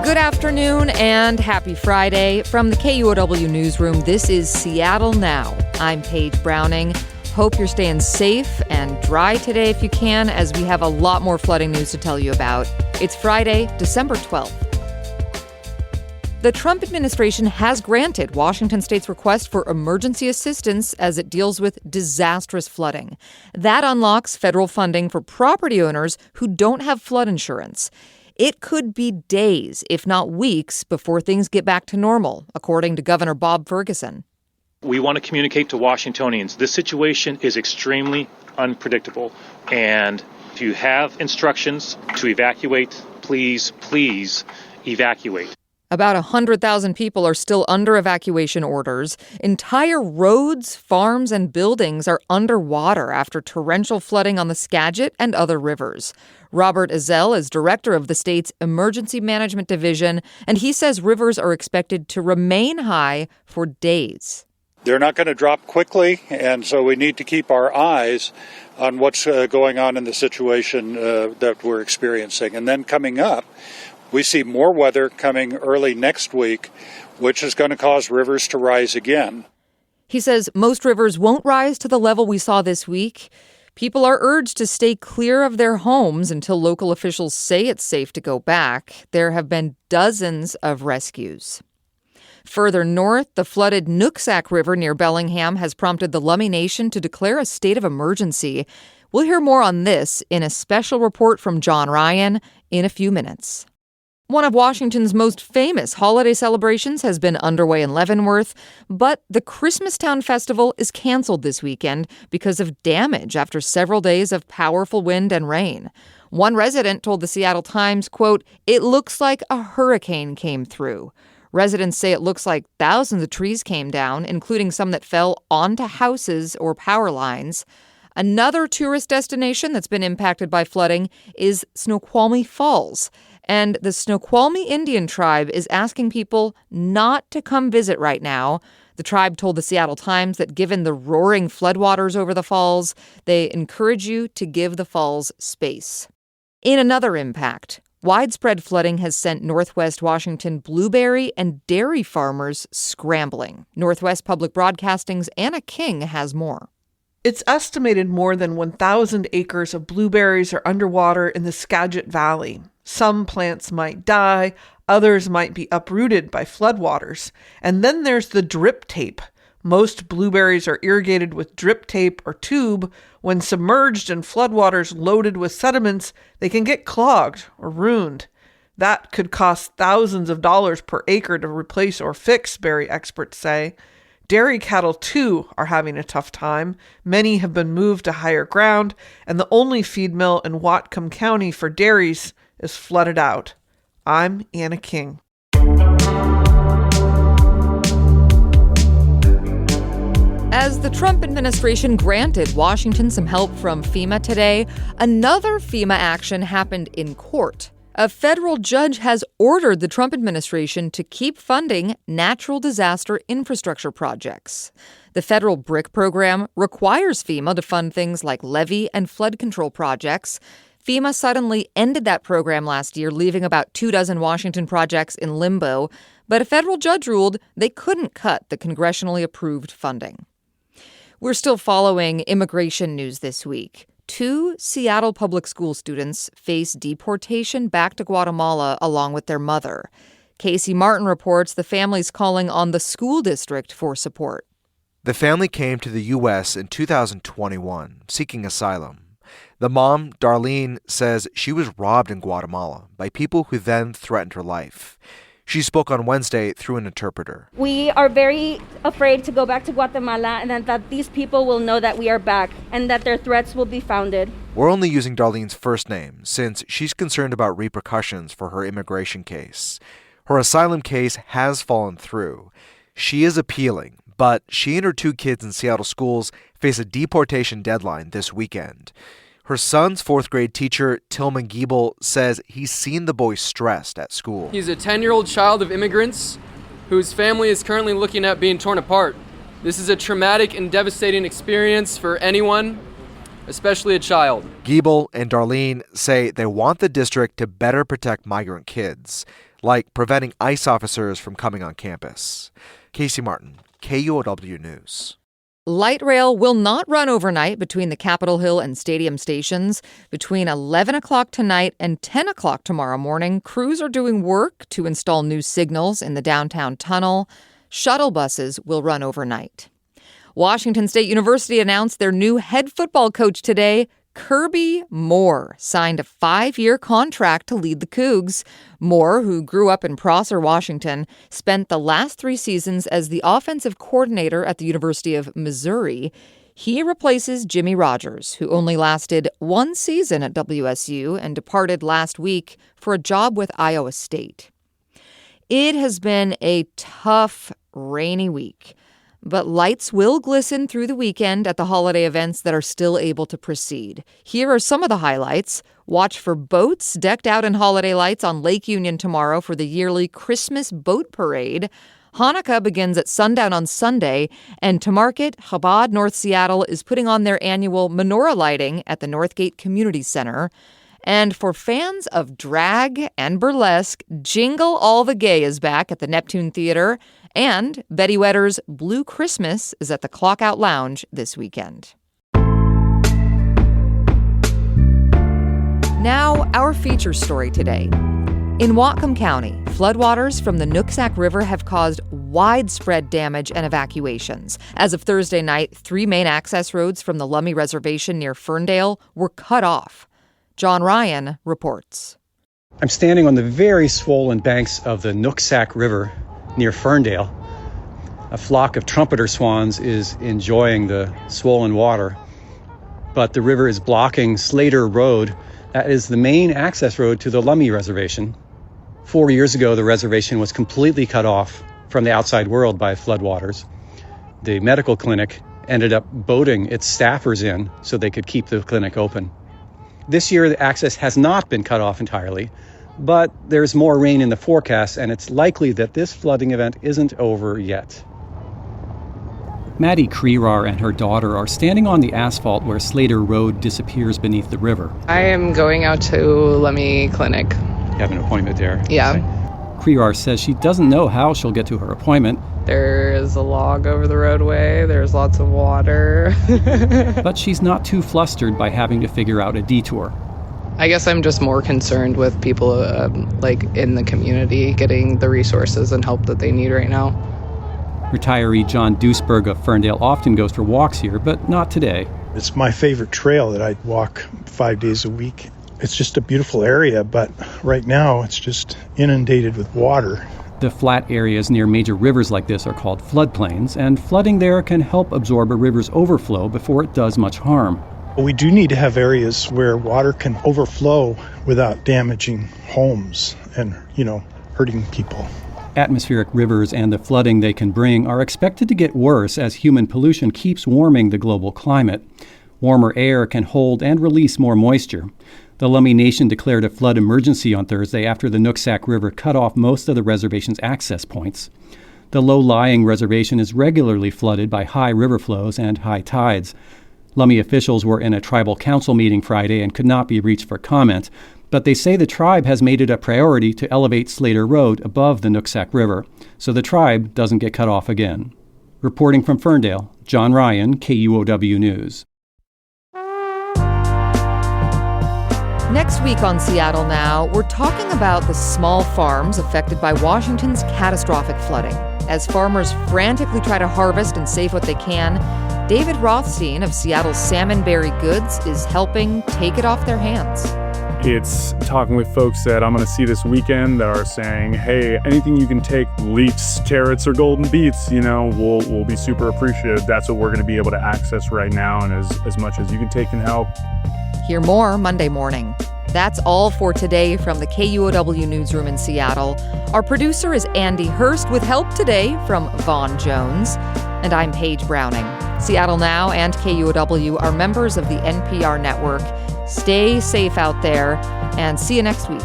Good afternoon and happy Friday. From the KUOW newsroom, this is Seattle Now. I'm Paige Browning. Hope you're staying safe and dry today if you can, as we have a lot more flooding news to tell you about. It's Friday, December 12th. The Trump administration has granted Washington State's request for emergency assistance as it deals with disastrous flooding. That unlocks federal funding for property owners who don't have flood insurance. It could be days, if not weeks, before things get back to normal, according to Governor Bob Ferguson. We want to communicate to Washingtonians this situation is extremely unpredictable. And if you have instructions to evacuate, please evacuate. About 100,000 people are still under evacuation orders. Entire roads, farms, and buildings are underwater after torrential flooding on the Skagit and other rivers. Robert Ezell is director of the state's Emergency Management Division, and he says rivers are expected to remain high for days. They're not going to drop quickly, and so we need to keep our eyes on what's going on in the situation that we're experiencing. And then coming up, we see more weather coming early next week, which is going to cause rivers to rise again. He says most rivers won't rise to the level we saw this week. People are urged to stay clear of their homes until local officials say it's safe to go back. There have been dozens of rescues. Further north, the flooded Nooksack River near Bellingham has prompted the Lummi Nation to declare a state of emergency. We'll hear more on this in a special report from John Ryan in a few minutes. One of Washington's most famous holiday celebrations has been underway in Leavenworth, but the Christmastown Festival is canceled this weekend because of damage after several days of powerful wind and rain. One resident told the Seattle Times, quote, "It looks like a hurricane came through." Residents say it looks like thousands of trees came down, including some that fell onto houses or power lines. Another tourist destination that's been impacted by flooding is Snoqualmie Falls. And the Snoqualmie Indian tribe is asking people not to come visit right now. The tribe told the Seattle Times that given the roaring floodwaters over the falls, they encourage you to give the falls space. In another impact, widespread flooding has sent Northwest Washington blueberry and dairy farmers scrambling. Northwest Public Broadcasting's Anna King has more. It's estimated more than 1,000 acres of blueberries are underwater in the Skagit Valley. Some plants might die, others might be uprooted by floodwaters. And then there's the drip tape. Most blueberries are irrigated with drip tape or tube. When submerged in floodwaters loaded with sediments, they can get clogged or ruined. That could cost thousands of dollars per acre to replace or fix, berry experts say. Dairy cattle, too, are having a tough time. Many have been moved to higher ground, and the only feed mill in Whatcom County for dairies is flooded out. I'm Anna King. As the Trump administration granted Washington some help from FEMA today, another FEMA action happened in court. A federal judge has ordered the Trump administration to keep funding natural disaster infrastructure projects. The federal BRIC program requires FEMA to fund things like levee and flood control projects. FEMA suddenly ended that program last year, leaving about 24 Washington projects in limbo. But a federal judge ruled they couldn't cut the congressionally approved funding. We're still following immigration news this week. 2 Seattle public school students face deportation back to Guatemala along with their mother. Casey Martin reports the family's calling on the school district for support. The family came to the U.S. in 2021, seeking asylum. The mom, Darlene, says she was robbed in Guatemala by people who then threatened her life. She spoke on Wednesday through an interpreter. We are very afraid to go back to Guatemala, and that these people will know that we are back and that their threats will be founded. We're only using Darlene's first name since she's concerned about repercussions for her immigration case. Her asylum case has fallen through. She is appealing, but she and her 2 kids in Seattle schools face a deportation deadline this weekend. Her son's 4th grade teacher, Tillman Giebel, says he's seen the boy stressed at school. He's a 10-year-old child of immigrants whose family is currently looking at being torn apart. This is a traumatic and devastating experience for anyone, especially a child. Giebel and Darlene say they want the district to better protect migrant kids. like preventing ICE officers from coming on campus. Casey Martin, KUOW News. Light rail will not run overnight between the Capitol Hill and Stadium stations. Between 11 o'clock tonight and 10 o'clock tomorrow morning, crews are doing work to install new signals in the downtown tunnel. Shuttle buses will run overnight. Washington State University announced their new head football coach today. Kirby Moore signed a 5-year contract to lead the Cougs. Moore, who grew up in Prosser, Washington, spent the last 3 seasons as the offensive coordinator at the University of Missouri. He replaces Jimmy Rogers, who only lasted 1 season at WSU and departed last week for a job with Iowa State. It has been a tough, rainy week. But lights will glisten through the weekend at the holiday events that are still able to proceed. Here are some of the highlights. Watch for boats decked out in holiday lights on Lake Union tomorrow for the yearly Christmas Boat Parade. Hanukkah begins at sundown on Sunday, and to mark it, Chabad North Seattle is putting on their annual menorah lighting at the Northgate Community Center. And for fans of drag and burlesque, Jingle All the Gay is back at the Neptune Theater. And Betty Wedder's Blue Christmas is at the Clock Out Lounge this weekend. Now, our feature story today. In Whatcom County, floodwaters from the Nooksack River have caused widespread damage and evacuations. As of Thursday night, 3 main access roads from the Lummi Reservation near Ferndale were cut off. John Ryan reports. I'm standing on the very swollen banks of the Nooksack River near Ferndale. A flock of trumpeter swans is enjoying the swollen water, but the river is blocking Slater Road. That is the main access road to the Lummi Reservation. 4 years ago, the reservation was completely cut off from the outside world by floodwaters. The medical clinic ended up boating its staffers in so they could keep the clinic open. This year, the access has not been cut off entirely, but there's more rain in the forecast, and it's likely that this flooding event isn't over yet. Maddie Crerar and her daughter are standing on the asphalt where Slater Road disappears beneath the river. I am going out to Lummi Clinic. You have an appointment there? Yeah. Crerar says she doesn't know how she'll get to her appointment. There is a log over the roadway. There's lots of water. But she's not too flustered by having to figure out a detour. I guess I'm just more concerned with people in the community getting the resources and help that they need right now. Retiree John Duesberg of Ferndale often goes for walks here, but not today. It's my favorite trail that I walk 5 days a week. It's just a beautiful area, but right now it's just inundated with water. The flat areas near major rivers like this are called floodplains, and flooding there can help absorb a river's overflow before it does much harm. We do need to have areas where water can overflow without damaging homes and, hurting people. Atmospheric rivers and the flooding they can bring are expected to get worse as human pollution keeps warming the global climate. Warmer air can hold and release more moisture. The Lummi Nation declared a flood emergency on Thursday after the Nooksack River cut off most of the reservation's access points. The low-lying reservation is regularly flooded by high river flows and high tides. Lummi officials were in a tribal council meeting Friday and could not be reached for comment, but they say the tribe has made it a priority to elevate Slater Road above the Nooksack River, so the tribe doesn't get cut off again. Reporting from Ferndale, John Ryan, KUOW News. Next week on Seattle Now, we're talking about the small farms affected by Washington's catastrophic flooding. As farmers frantically try to harvest and save what they can, David Rothstein of Seattle's Salmonberry Goods is helping take it off their hands. It's talking with folks that I'm going to see this weekend that are saying, hey, anything you can take, leeks, carrots, or golden beets, we'll be super appreciative. That's what we're going to be able to access right now, and as much as you can take can help. Hear more Monday morning. That's all for today from the KUOW Newsroom in Seattle. Our producer is Andy Hurst with help today from Vaughn Jones. And I'm Paige Browning. Seattle Now and KUOW are members of the NPR network. Stay safe out there and see you next week.